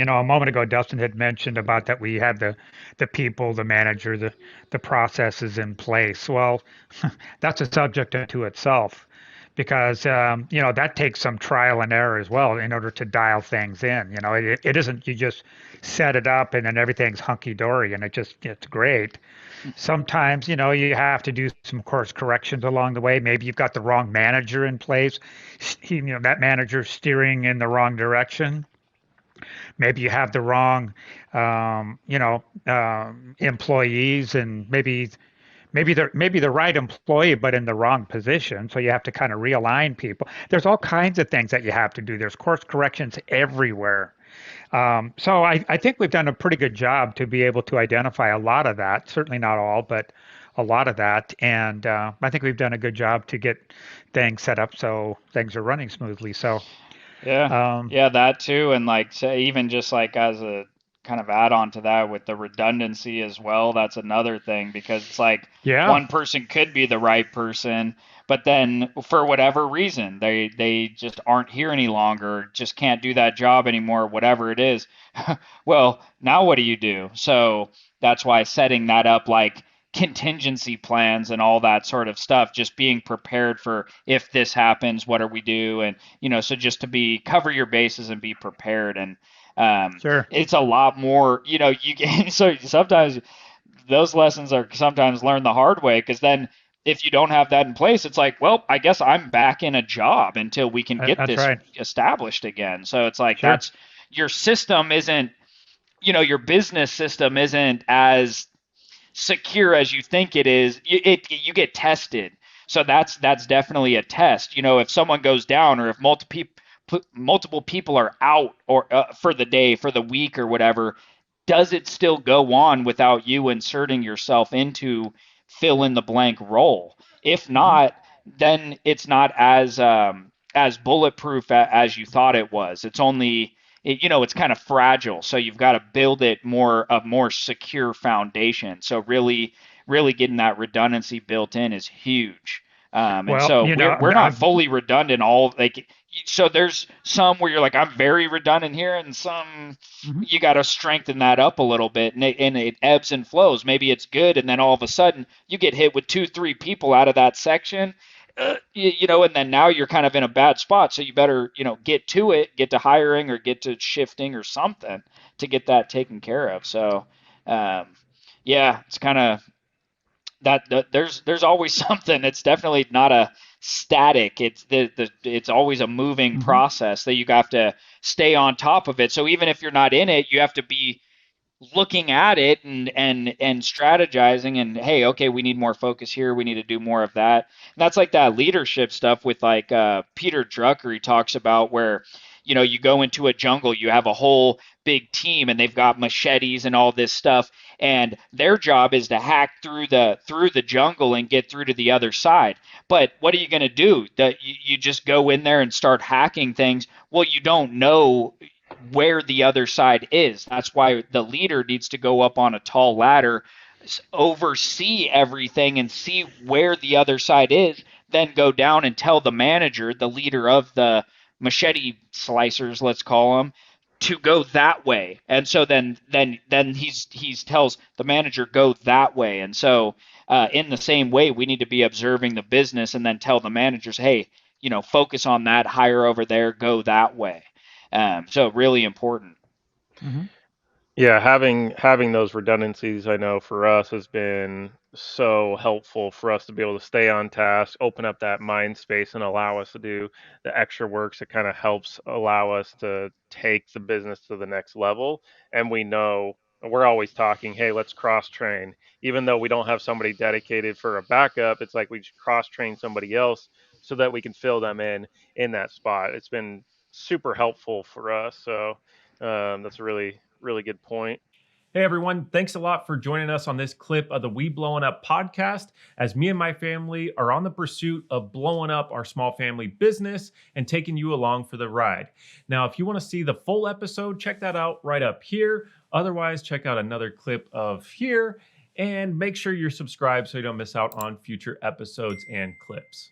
A moment ago, Dustin had mentioned about that we had the people, the manager, the processes in place. Well, that's a subject unto itself because that takes some trial and error as well in order to dial things in. It isn't you just set it up and then everything's hunky dory and it's great. Sometimes you have to do some course corrections along the way. Maybe you've got the wrong manager in place. That manager steering in the wrong direction. Maybe you have the wrong employees, and maybe the right employee but in the wrong position, so you have to kind of realign people. There's all kinds of things that you have to do. There's course corrections everywhere. So I think we've done a pretty good job to be able to identify a lot of that, certainly not all, but a lot of that. And I think we've done a good job to get things set up so things are running smoothly. So Yeah, um, yeah, that too, and like say even just like as a kind of add on to that with the redundancy as well, that's another thing because it's like yeah, one person could be the right person, but then for whatever reason they just aren't here any longer, just can't do that job anymore, whatever it is. Well, now what do you do? So that's why setting that up like contingency plans and all that sort of stuff, just being prepared for if this happens, what do we do? And so just to be cover your bases and be prepared. And sure. it's a lot more, you get so sometimes those lessons are sometimes learned the hard way because then if you don't have that in place, it's like, well, I guess I'm back in a job until we can get That's this right. established again. So it's like Sure. that's your system isn't, your business system isn't as secure as you think it is. You get tested. So that's definitely a test. If someone goes down or if multiple people are out or for the day, for the week or whatever, does it still go on without you inserting yourself into fill in the blank role? If Hmm. not, then it's not as bulletproof as you thought it was. It's only it's kind of fragile, so you've got to build it more secure foundation. So really getting that redundancy built in is huge. And Well, so we're not fully redundant all like so there's some where you're like I'm very redundant here and some mhm. you got to strengthen that up a little bit and it ebbs and flows. Maybe it's good and then all of a sudden you get hit with two three people out of that section, and then now you're kind of in a bad spot. So you better, get to it, get to hiring or get to shifting or something to get that taken care of. So, um, yeah, it's kind of there's always something. It's definitely not a static. It's always a moving Hmm. process that you have to stay on top of it. So even if you're not in it, you have to be looking at it and strategizing and hey, okay, we need more focus here, we need to do more of that. And that's like that leadership stuff with like Peter Drucker. He talks about where you go into a jungle, you have a whole big team and they've got machetes and all this stuff, and their job is to hack through the jungle and get through to the other side. But what are you going to do? That you just go in there and start hacking things? Well, you don't know where the other side is. That's why the leader needs to go up on a tall ladder, oversee everything, and see where the other side is. Then go down and tell the manager, the leader of the machete slicers, let's call them, to go that way. And so then he's tells the manager go that way. And so in the same way, we need to be observing the business and then tell the managers, hey, focus on that, hire over there, go that way. So really important. Hmm. Yeah, having those redundancies, I know for us has been so helpful for us to be able to stay on task, open up that mind space, and allow us to do the extra works that kind of helps allow us to take the business to the next level. And we know we're always talking, hey, let's cross train. Even though we don't have somebody dedicated for a backup, it's like we should cross train somebody else so that we can fill them in that spot. It's been super helpful for us. So that's a really good point. Hey everyone, thanks a lot for joining us on this clip of the We Blowing Up podcast as me and my family are on the pursuit of blowing up our small family business and taking you along for the ride. Now, if you want to see the full episode, check that out right up here. Otherwise, check out another clip of here and make sure you're subscribed so you don't miss out on future episodes and clips.